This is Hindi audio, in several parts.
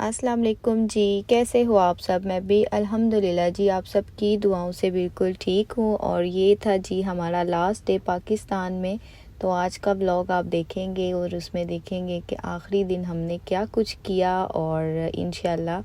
अस्सलाम वालेकुम जी, कैसे हो आप सब। मैं भी अल्हम्दुलिल्लाह जी आप सब की दुआओं से बिल्कुल ठीक हूँ। और ये था जी हमारा लास्ट डे पाकिस्तान में। तो आज का व्लॉग आप देखेंगे और उसमें देखेंगे कि आखिरी दिन हमने क्या कुछ किया, और इंशाल्लाह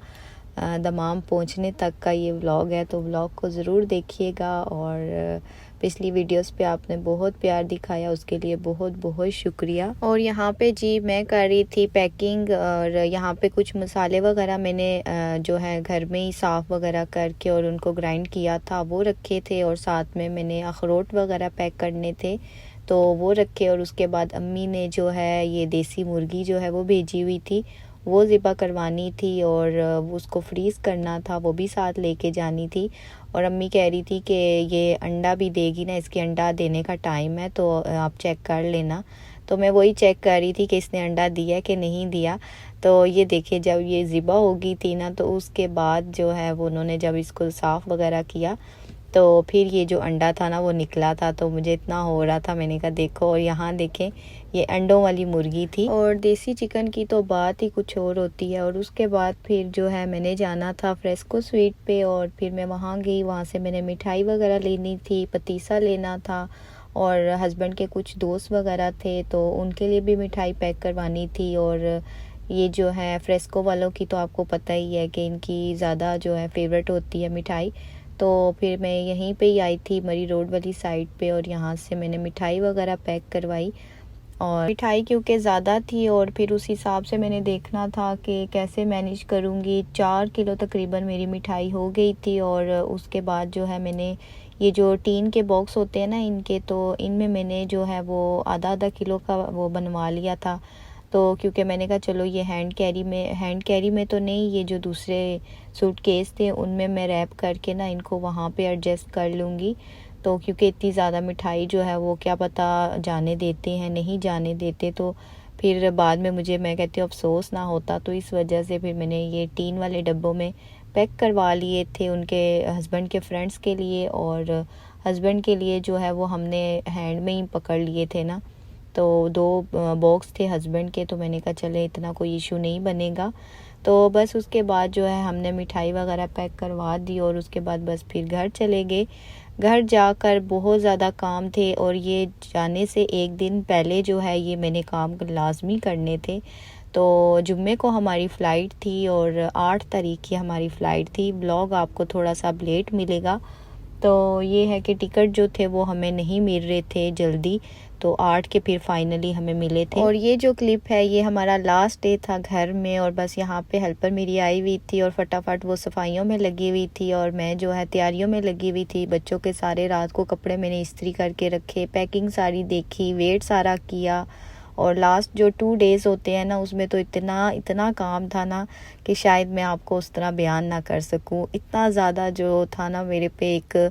दमाम पहुँचने तक का ये व्लॉग है। तो व्लॉग को ज़रूर देखिएगा। और पिछली वीडियोस पे आपने बहुत प्यार दिखाया, उसके लिए बहुत बहुत शुक्रिया। और यहाँ पे जी मैं कर रही थी पैकिंग, और यहाँ पे कुछ मसाले वगैरह मैंने जो है घर में ही साफ़ वगैरह करके और उनको ग्राइंड किया था वो रखे थे। और साथ में मैंने अखरोट वगैरह पैक करने थे तो वो रखे। और उसके बाद अम्मी ने जो है ये देसी मुर्गी जो है वो भेजी हुई थी, वो ज़िबा करवानी थी और उसको फ्रीज़ करना था, वो भी साथ लेके जानी थी। और अम्मी कह रही थी कि ये अंडा भी देगी ना, इसके अंडा देने का टाइम है तो आप चेक कर लेना। तो मैं वही चेक कर रही थी कि इसने अंडा दिया कि नहीं दिया। तो ये देखिए जब ये ज़िबा हो गई थी ना, तो उसके बाद जो है वो उन्होंने जब इसको साफ़ वगैरह किया तो फिर ये जो अंडा था ना वो निकला था। तो मुझे इतना हो रहा था, मैंने कहा देखो। और यहाँ देखें ये अंडों वाली मुर्गी थी। और देसी चिकन की तो बात ही कुछ और होती है। और उसके बाद फिर जो है मैंने जाना था फ्रेस्को स्वीट पे, और फिर मैं वहाँ गई। वहाँ से मैंने मिठाई वगैरह लेनी थी, पतीसा लेना था, और हस्बैंड के कुछ दोस्त वगैरह थे तो उनके लिए भी मिठाई पैक करवानी थी। और ये जो है फ्रेस्को वालों की तो आपको पता ही है कि इनकी ज़्यादा जो है फेवरेट होती है मिठाई। तो फिर मैं यहीं पे ही आई थी मरी रोड वाली साइड पे, और यहाँ से मैंने मिठाई वगैरह पैक करवाई। और मिठाई क्योंकि ज़्यादा थी और फिर उस हिसाब से मैंने देखना था कि कैसे मैनेज करूँगी। 4 किलो तकरीबन मेरी मिठाई हो गई थी। और उसके बाद जो है मैंने ये जो टीन के बॉक्स होते हैं ना इनके, तो इनमें मैंने जो है वो आधा आधा किलो का वो बनवा लिया था। तो क्योंकि मैंने कहा चलो ये हैंड कैरी में तो नहीं, ये जो दूसरे सूटकेस थे उनमें मैं रैप करके ना इनको वहाँ पे एडजस्ट कर लूँगी। तो क्योंकि इतनी ज़्यादा मिठाई जो है वो क्या पता जाने देते हैं नहीं जाने देते, तो फिर बाद में मुझे मैं कहती हूँ अफसोस ना होता। तो इस वजह से फिर मैंने ये टीन वाले डब्बों में पैक करवा लिए थे उनके हस्बैंड के फ्रेंड्स के लिए। और हस्बैंड के लिए जो है वो हमने हैंड में ही पकड़ लिए थे ना, तो 2 बॉक्स थे हस्बैंड के। तो मैंने कहा चले इतना कोई इशू नहीं बनेगा। तो बस उसके बाद जो है हमने मिठाई वगैरह पैक करवा दी, और उसके बाद बस फिर घर चले गए। घर जाकर बहुत ज़्यादा काम थे, और ये जाने से एक दिन पहले जो है ये मैंने काम लाजमी करने थे। तो जुम्मे को हमारी फ़्लाइट थी और 8 तारीख की हमारी फ़्लाइट थी। ब्लॉग आपको थोड़ा सा लेट मिलेगा। तो ये है कि टिकट जो थे वो हमें नहीं मिल रहे थे जल्दी, तो 8 के फिर फाइनली हमें मिले थे। और ये जो क्लिप है ये हमारा लास्ट डे था घर में, और बस यहाँ पे हेल्पर मेरी आई हुई थी और फटाफट वो सफाइयों में लगी हुई थी, और मैं जो है तैयारियों में लगी हुई थी। बच्चों के सारे रात को कपड़े मैंने इस्त्री करके रखे, पैकिंग सारी देखी, वेट सारा किया। और लास्ट जो 2 डेज़ होते हैं ना उसमें तो इतना इतना काम था ना कि शायद मैं आपको उस तरह बयान ना कर सकूं। इतना ज़्यादा जो था ना मेरे पे एक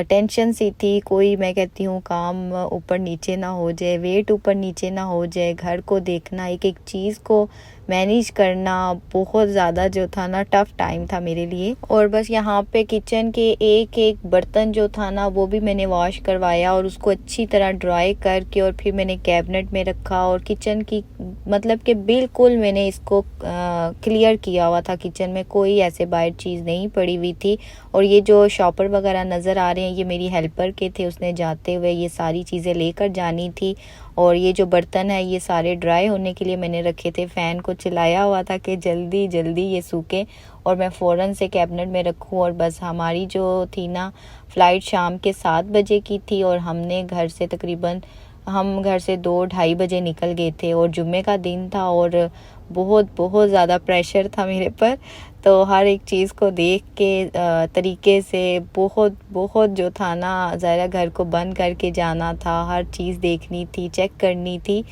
टेंशन सी थी। कोई मैं कहती हूँ काम ऊपर नीचे ना हो जाए, वेट ऊपर नीचे ना हो जाए, घर को देखना, एक एक चीज़ को मैनेज करना, बहुत ज़्यादा जो था ना टफ़ टाइम था मेरे लिए। और बस यहाँ पे किचन के एक एक बर्तन जो था ना वो भी मैंने वॉश करवाया और उसको अच्छी तरह ड्राई करके और फिर मैंने कैबिनेट में रखा। और किचन की मतलब कि बिल्कुल मैंने इसको क्लियर किया हुआ था। किचन में कोई ऐसे बाहर चीज़ नहीं पड़ी हुई थी। और ये जो शॉपर वगैरह नज़र आ रहे हैं ये मेरी हेल्पर के थे, उसने जाते हुए ये सारी चीज़ें लेकर जानी थी। और ये जो बर्तन है ये सारे ड्राई होने के लिए मैंने रखे थे, फ़ैन को चलाया हुआ था कि जल्दी जल्दी ये सूखे और मैं फ़ौरन से कैबिनेट में रखूं। और बस हमारी जो थी ना फ़्लाइट शाम के 7 बजे की थी, और हमने घर से तकरीबन हम घर से 2-2:30 बजे निकल गए थे। और जुम्मे का दिन था और बहुत बहुत ज़्यादा प्रेशर था मेरे पर। तो हर एक चीज़ को देख के तरीके से बहुत बहुत जो था ना ज़रा घर को बंद करके जाना था, हर चीज़ देखनी थी, चेक करनी थी।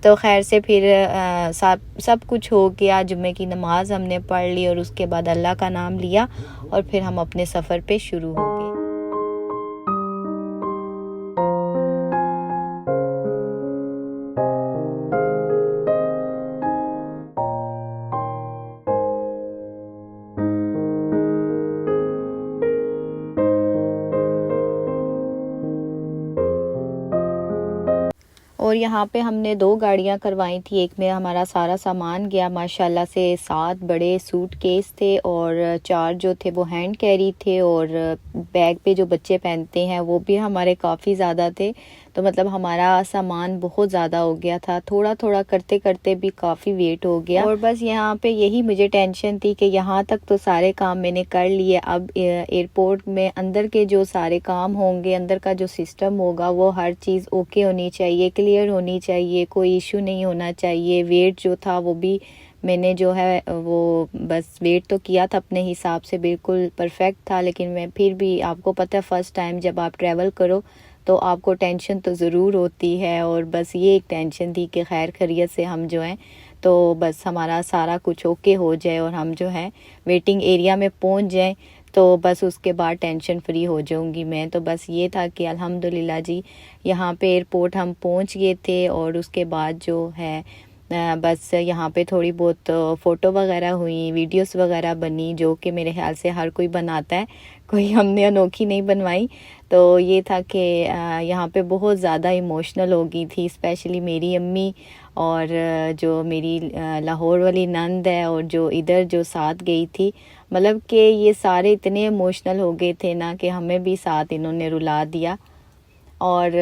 तो खैर से फिर सब कुछ हो गया। जुम्मे की नमाज़ हमने पढ़ ली और उसके बाद अल्लाह का नाम लिया और फिर हम अपने सफ़र पे शुरू हो गए। और यहाँ पे हमने 2 गाड़ियाँ करवाई थी। एक में हमारा सारा सामान गया माशाल्लाह से, 7 बड़े सूटकेस थे और 4 जो थे वो हैंड कैरी थे, और बैग पे जो बच्चे पहनते हैं वो भी हमारे काफ़ी ज़्यादा थे। तो मतलब हमारा सामान बहुत ज़्यादा हो गया था, थोड़ा थोड़ा करते करते भी काफ़ी वेट हो गया। और बस यहाँ पे यही मुझे टेंशन थी कि यहाँ तक तो सारे काम मैंने कर लिए, अब एयरपोर्ट में अंदर के जो सारे काम होंगे, अंदर का जो सिस्टम होगा, वो हर चीज़ ओके होनी चाहिए, क्लियर होनी चाहिए, कोई इशू नहीं होना चाहिए। वेट जो था वो भी मैंने जो है वो बस वेट तो किया था अपने हिसाब से, बिल्कुल परफेक्ट था। लेकिन मैं फिर भी, आपको पता है फ़र्स्ट टाइम जब आप ट्रैवल करो तो आपको टेंशन तो ज़रूर होती है, और बस ये एक टेंशन थी कि खैर खैरियत से हम जो हैं तो बस हमारा सारा कुछ ओके हो जाए और हम जो है वेटिंग एरिया में पहुंच जाएं, तो बस उसके बाद टेंशन फ्री हो जाऊंगी मैं। तो बस ये था कि अल्हम्दुलिल्लाह जी यहाँ पे एयरपोर्ट हम पहुंच गए थे, और उसके बाद जो है बस यहाँ पे थोड़ी बहुत फ़ोटो वगैरह हुई, वीडियोस वगैरह बनी, जो कि मेरे ख्याल से हर कोई बनाता है, कोई हमने अनोखी नहीं बनवाई। तो ये था कि यहाँ पे बहुत ज़्यादा इमोशनल हो गई थी, स्पेशली मेरी अम्मी, और जो मेरी लाहौर वाली नंद है, और जो इधर जो साथ गई थी, मतलब कि ये सारे इतने इमोशनल हो गए थे ना कि हमें भी साथ इन्होंने रुला दिया। और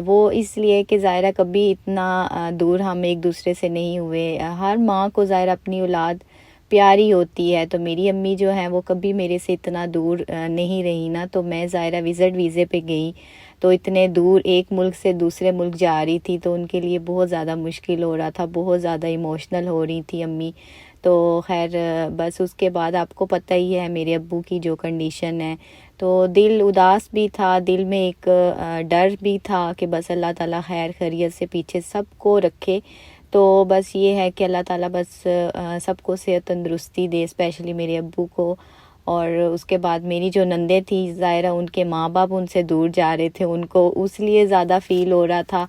वो इसलिए कि ज़ाहिर कभी इतना दूर हम एक दूसरे से नहीं हुए। हर माँ को ज़ाहिर अपनी औलाद प्यारी होती है, तो मेरी अम्मी जो है वो कभी मेरे से इतना दूर नहीं रही ना, तो मैं ज़ाहिर विज़िट वीज़े पे गई, तो इतने दूर एक मुल्क से दूसरे मुल्क जा रही थी, तो उनके लिए बहुत ज़्यादा मुश्किल हो रहा था, बहुत ज़्यादा इमोशनल हो रही थी अम्मी। तो खैर बस उसके बाद आपको पता ही है मेरे अब्बू की जो कंडीशन है, तो दिल उदास भी था, दिल में एक डर भी था कि बस अल्लाह ताला खैर खैरियत से पीछे सबको रखे। तो बस ये है कि अल्लाह ताला बस सबको सेहत तंदुरुस्ती दे, स्पेशली मेरे अब्बू को। और उसके बाद मेरी जो नंदे थी ज़ाहिरा, उनके माँ बाप उनसे दूर जा रहे थे, उनको उसलिए ज़्यादा फ़ील हो रहा था।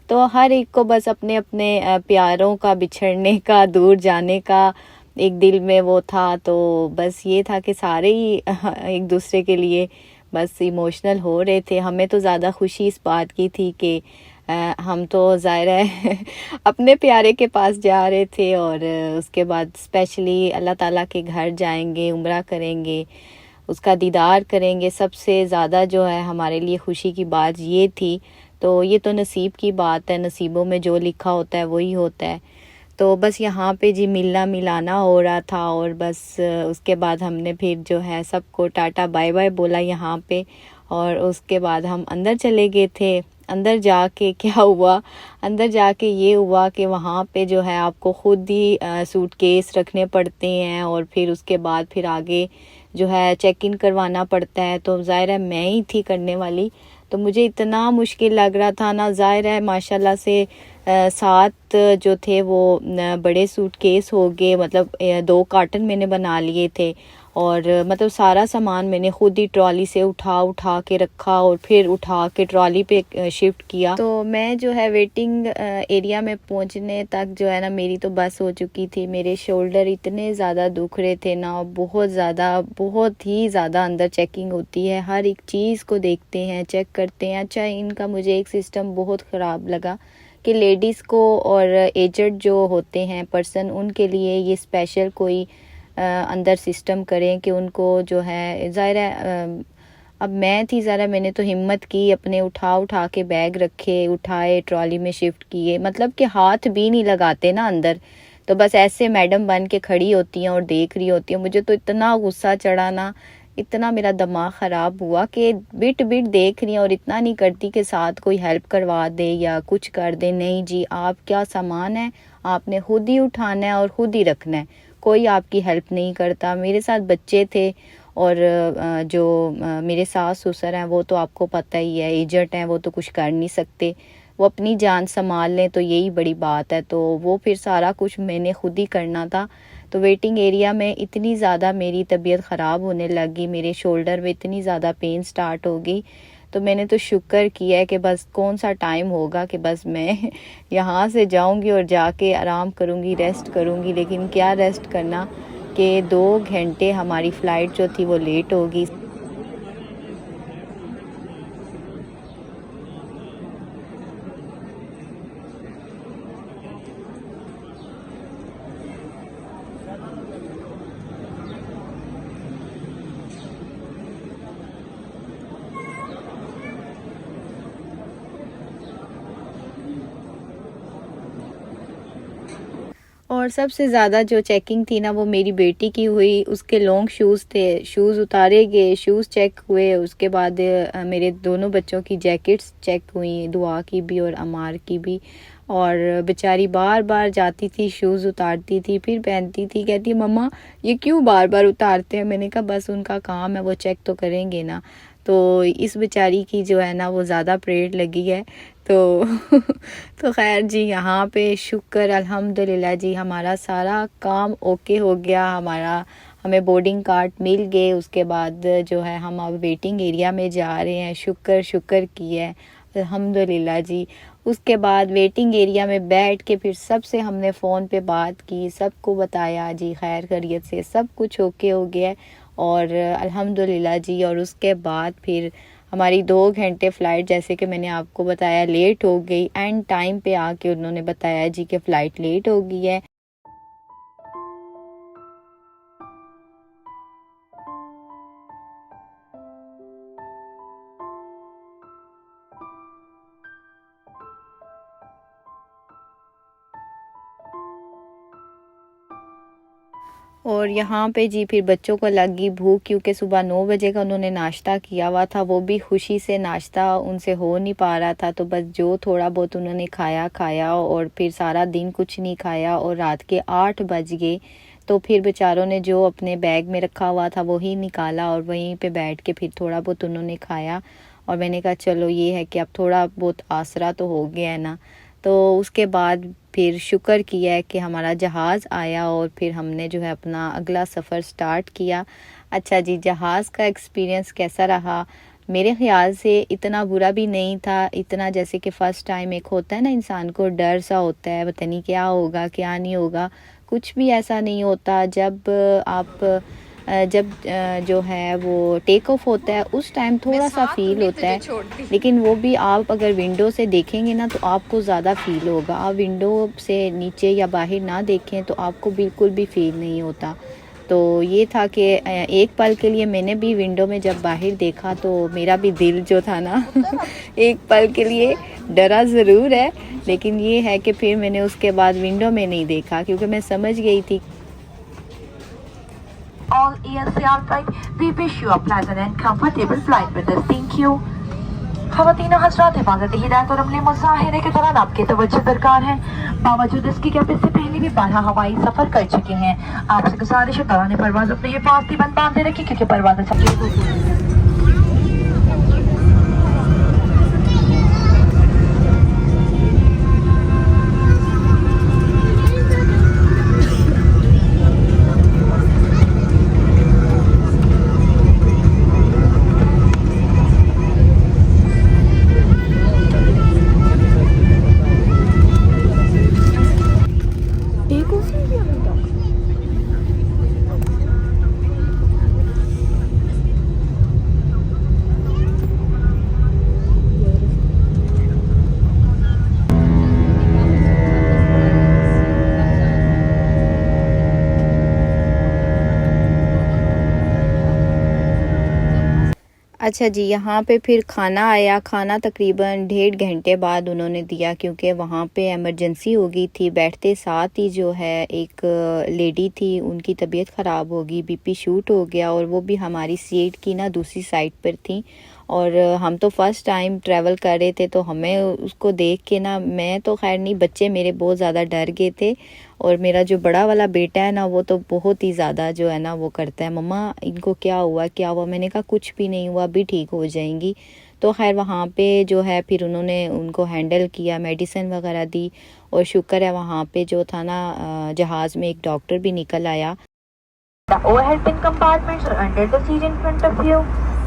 तो हर एक को बस अपने अपने प्यारों का बिछड़ने का, दूर जाने का एक दिल में वो था। तो बस ये था कि सारे ही एक दूसरे के लिए बस इमोशनल हो रहे थे। हमें तो ज़्यादा खुशी इस बात की थी कि हम तो ज़ाहिर है अपने प्यारे के पास जा रहे थे, और उसके बाद स्पेशली अल्लाह ताला के घर जाएंगे, उम्रा करेंगे, उसका दीदार करेंगे। सबसे ज़्यादा जो है हमारे लिए खुशी की बात ये थी। तो ये तो नसीब की बात है, नसीबों में जो लिखा होता है वही होता है। तो बस यहाँ पे जी मिलना मिलाना हो रहा था, और बस उसके बाद हमने फिर जो है सबको टाटा बाय बाय बोला यहाँ पे, और उसके बाद हम अंदर चले गए थे। अंदर जाके क्या हुआ, अंदर जाके ये हुआ कि वहाँ पे जो है आपको ख़ुद ही सूटकेस रखने पड़ते हैं, और फिर उसके बाद फिर आगे जो है चेक इन करवाना पड़ता है। तो ज़ाहिर है मैं ही थी करने वाली, तो मुझे इतना मुश्किल लग रहा था ना। ज़ाहिर है माशाल्लाह से 7 जो थे वो बड़े सूटकेस हो गए, मतलब 2 कार्टन मैंने बना लिए थे, और मतलब सारा सामान मैंने खुद ही ट्रॉली से उठा उठा के रखा, और फिर उठा के ट्रॉली पे शिफ्ट किया। तो मैं जो है वेटिंग एरिया में पहुंचने तक जो है ना मेरी तो बस हो चुकी थी। मेरे शोल्डर इतने ज़्यादा दुख रहे थे ना, बहुत ज़्यादा, बहुत ही ज़्यादा अंदर चेकिंग होती है, हर एक चीज़ को देखते हैं, चेक करते हैं। अच्छा, इनका मुझे एक सिस्टम बहुत ख़राब लगा कि लेडीज़ को और एजड जो होते हैं पर्सन, उनके लिए ये स्पेशल कोई अंदर सिस्टम करें कि उनको जो है ज़ाहिर है अब मैं थी ज़रा, मैंने तो हिम्मत की, अपने उठा उठा के बैग रखे, उठाए ट्रॉली में शिफ्ट किए, मतलब कि हाथ भी नहीं लगाते ना अंदर, तो बस ऐसे मैडम बन के खड़ी होती हैं और देख रही होती हैं। मुझे तो इतना गुस्सा चढ़ा ना, इतना मेरा दिमाग ख़राब हुआ कि बिट बिट देख रही हैं, और इतना नहीं करती कि साथ कोई हेल्प करवा दे या कुछ कर दे। नहीं जी, आप क्या सामान है आपने खुद ही उठाना है और खुद ही रखना है, कोई आपकी हेल्प नहीं करता। मेरे साथ बच्चे थे, और जो मेरे सास ससुर हैं वो तो आपको पता ही है, एजट हैं, वो तो कुछ कर नहीं सकते, वो अपनी जान संभाल लें तो यही बड़ी बात है। तो वो फिर सारा कुछ मैंने खुद ही करना था। तो वेटिंग एरिया में इतनी ज़्यादा मेरी तबीयत ख़राब होने लगी, मेरे शोल्डर में इतनी ज़्यादा पेन स्टार्ट हो गई। तो मैंने तो शुक्र किया है कि बस कौन सा टाइम होगा कि बस मैं यहाँ से जाऊँगी और जाके आराम करूँगी, रेस्ट करूँगी। लेकिन क्या रेस्ट करना कि 2 घंटे हमारी फ़्लाइट जो थी वो लेट होगी। और सबसे ज़्यादा जो चेकिंग थी ना वो मेरी बेटी की हुई। उसके लॉन्ग शूज़ थे, शूज़ उतारे गए, शूज़ चेक हुए। उसके बाद मेरे दोनों बच्चों की जैकेट्स चेक हुई, दुआ की भी और अमार की भी। और बेचारी बार बार जाती थी, शूज़ उतारती थी, फिर पहनती थी, कहती मम्मा ये क्यों बार बार उतारते हैं। मैंने कहा बस उनका काम है, वो चेक तो करेंगे ना। तो इस बेचारी की जो है ना वो ज़्यादा परेड लगी है। तो तो खैर जी, यहाँ पे शुक्र अल्हम्दुलिल्लाह जी, हमारा सारा काम ओके हो गया। हमें बोर्डिंग कार्ड मिल गए। उसके बाद जो है हम अब वेटिंग एरिया में जा रहे हैं। शुक्र की है अल्हम्दुलिल्लाह जी। उसके बाद वेटिंग एरिया में बैठ के फिर सबसे हमने फ़ोन पे बात की, सबको बताया जी खैर खैरियत से सब कुछ ओके हो गया है और अल्हम्दुलिल्लाह जी। और उसके बाद फिर हमारी 2 घंटे फ़्लाइट, जैसे कि मैंने आपको बताया, लेट हो गई। एंड टाइम पे आके उन्होंने बताया जी कि फ़्लाइट लेट हो गई है। और यहाँ पे जी फिर बच्चों को लगी भूख, क्योंकि सुबह 9 बजे का उन्होंने नाश्ता किया हुआ था। वो भी खुशी से नाश्ता उनसे हो नहीं पा रहा था, तो बस जो थोड़ा बहुत उन्होंने खाया और फिर सारा दिन कुछ नहीं खाया। और रात के 8 बज गए तो फिर बेचारों ने जो अपने बैग में रखा हुआ था वही निकाला और वहीं पे बैठ के फिर थोड़ा बहुत उन्होंने खाया। और मैंने कहा चलो ये है कि अब थोड़ा बहुत आसरा तो हो गया है ना। तो उसके बाद फिर शुक्र किया है कि हमारा जहाज़ आया और फिर हमने जो है अपना अगला सफ़र स्टार्ट किया। अच्छा जी, जहाज़ का एक्सपीरियंस कैसा रहा? मेरे ख़्याल से इतना बुरा भी नहीं था, इतना जैसे कि फ़र्स्ट टाइम एक होता है ना, इंसान को डर सा होता है, पता नहीं क्या होगा क्या नहीं होगा। कुछ भी ऐसा नहीं होता। जब जो है वो टेक ऑफ होता है उस टाइम थोड़ा सा फील होता है, लेकिन वो भी आप अगर विंडो से देखेंगे ना तो आपको ज़्यादा फील होगा। आप विंडो से नीचे या बाहर ना देखें तो आपको बिल्कुल भी फील नहीं होता। तो ये था कि एक पल के लिए मैंने भी विंडो में जब बाहर देखा तो मेरा भी दिल जो था ना एक पल के लिए डरा ज़रूर है, लेकिन ये है कि फिर मैंने उसके बाद विंडो में नहीं देखा क्योंकि मैं समझ गई थी। All ELCR flight, we wish you a pleasant and comfortable flight with us. Thank you. ख़वातीन हज़रात, हिफाज़त हिदायत और अमले मुज़ाहिरे के दौरान आपकी तवज्जो दरकार है। बावजूद इसकी कि आप इससे पहले भी 12 हवाई सफ़र कर चुके हैं, आपसे गुजारिश है दौरान परवाज़ अपने हिफाज़ती बंद बांधे रखिए क्योंकि परवाज़ अच्छा जी, यहाँ पे फिर खाना आया। खाना तकरीबन 1.5 घंटे बाद उन्होंने दिया क्योंकि वहाँ पे इमरजेंसी हो गई थी। बैठते साथ ही जो है एक लेडी थी, उनकी तबीयत ख़राब हो गई, बीपी शूट हो गया और वो भी हमारी सीट की ना दूसरी साइड पर थी। और हम तो फ़र्स्ट टाइम ट्रैवल कर रहे थे तो हमें उसको देख के ना, मैं तो खैर नहीं, बच्चे मेरे बहुत ज़्यादा डर गए थे। और मेरा जो बड़ा वाला बेटा है ना वो तो बहुत ही ज़्यादा जो है ना वो करता है, मम्मा इनको क्या हुआ क्या हुआ। मैंने कहा कुछ भी नहीं हुआ, अभी ठीक हो जाएंगी। तो खैर वहाँ पे जो है फिर उन्होंने उनको हैंडल किया, मेडिसिन वगैरह दी। और शुक्र है वहाँ पे जो था ना जहाज़ में एक डॉक्टर भी निकल आया। The overhead bin compartments are under the seat in front of you.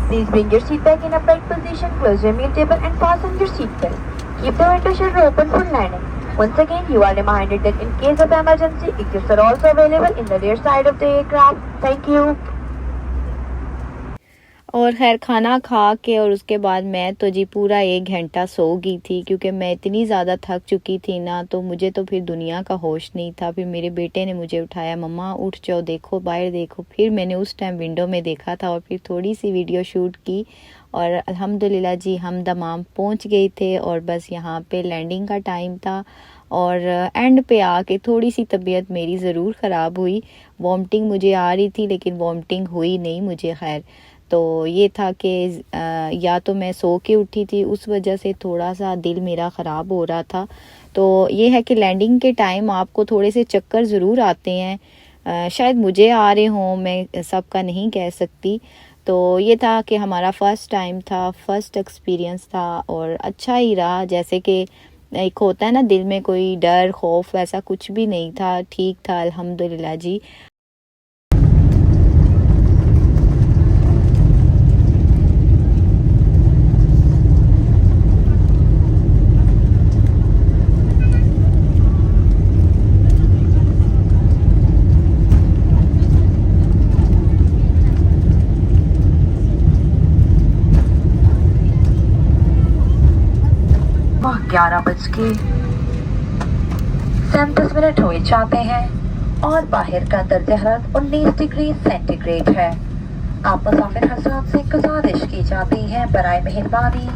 Please bring your seat back in upright position, close your meal table and fasten your seat belt. Keep the window shutter open for landing. Once again, you are reminded that in case of emergency, exits are also available in the rear side of the aircraft. Thank you. और खैर खाना खा के और उसके बाद मैं तो जी पूरा 1 घंटा सो गई थी क्योंकि मैं इतनी ज़्यादा थक चुकी थी ना, तो मुझे तो फिर दुनिया का होश नहीं था। फिर मेरे बेटे ने मुझे उठाया, मम्मा उठ जाओ, देखो बाहर देखो। फिर मैंने उस टाइम विंडो में देखा था और फिर थोड़ी सी वीडियो शूट की और अल्हम्दुलिल्लाह जी हम दमाम पहुंच गए थे। और बस यहाँ पे लैंडिंग का टाइम था और एंड पे आके थोड़ी सी तबीयत मेरी ज़रूर ख़राब हुई। वॉमिटिंग मुझे आ रही थी लेकिन वॉमिटिंग हुई नहीं मुझे। खैर तो ये था कि या तो मैं सो के उठी थी, उस वजह से थोड़ा सा दिल मेरा ख़राब हो रहा था। तो ये है कि लैंडिंग के टाइम आपको थोड़े से चक्कर ज़रूर आते हैं। शायद मुझे आ रहे हों, मैं सबका नहीं कह सकती। तो ये था कि हमारा फ़र्स्ट टाइम था, फ़र्स्ट एक्सपीरियंस था और अच्छा ही रहा। जैसे कि एक होता है ना दिल में कोई डर खौफ, वैसा कुछ भी नहीं था, ठीक था अल्हम्दुलिल्लाह जी। वह 11:37 हुए जाते हैं और बाहर का दर्जा हरारत 19 डिग्री सेंटीग्रेड है। आप मुसाफिर हज़रात से गुजारिश की जाती है बराए मेहरबानी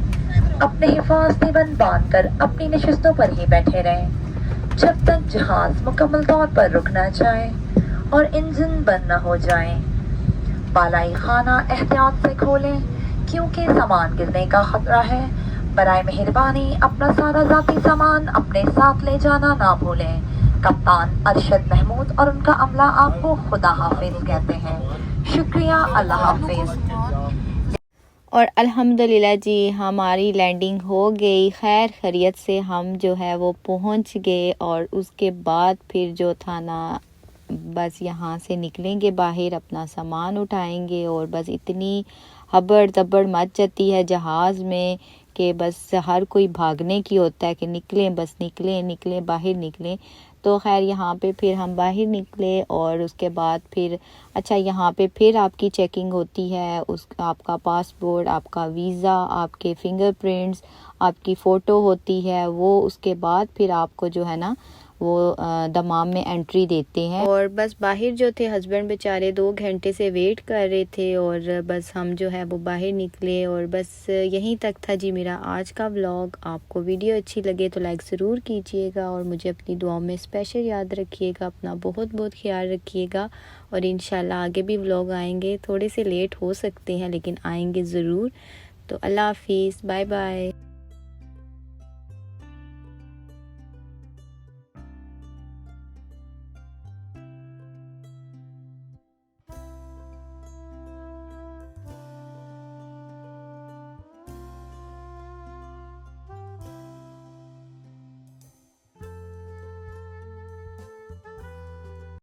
अपने हिफाजती बंद बांध कर अपनी नशिस्तों पर ही बैठे रहें जब तक जहाज मुकम्मल तौर पर रुक न जाए और इंजन बंद न हो जाए। बालाई खाना एहतियात से खोलें क्योंकि सामान गिरने का खतरा है। बराए मेहरबानी अपना सारा जाती सामान अपने साथ ले जाना ना भूलें। कप्तान अरशद महमूद और उनका अमला आपको खुदा हाफिज कहते हैं। शुक्रिया, अल्लाह हाफिज। और अल्हम्दुलिल्लाह जी हमारी लैंडिंग हो गई खैर खैरियत से। हम जो है वो पहुंच गए और उसके बाद फिर जो था ना, बस यहाँ से निकलेंगे बाहर, अपना सामान उठाएंगे और बस इतनी हबड़ दबड़ मच जाती है जहाज़ में कि बस हर कोई भागने की होता है कि निकलें, बस निकलें निकलें बाहर निकलें। तो खैर यहाँ पे फिर हम बाहर निकले और उसके बाद फिर अच्छा यहाँ पे फिर आपकी चेकिंग होती है, उस आपका पासपोर्ट, आपका वीज़ा, आपके फिंगरप्रिंट्स, आपकी फ़ोटो होती है वो। उसके बाद फिर आपको जो है ना वो दमाम में एंट्री देते हैं। और बस बाहर जो थे हस्बैंड बेचारे 2 घंटे से वेट कर रहे थे और बस हम जो है वो बाहर निकले। और बस यहीं तक था जी मेरा आज का व्लॉग। आपको वीडियो अच्छी लगे तो लाइक ज़रूर कीजिएगा और मुझे अपनी दुआओं में स्पेशल याद रखिएगा। अपना बहुत बहुत ख्याल रखिएगा और इंशाल्लाह आगे भी व्लॉग आएंगे। थोड़े से लेट हो सकते हैं लेकिन आएंगे ज़रूर। तो अल्लाह हाफिज़, बाय बाय।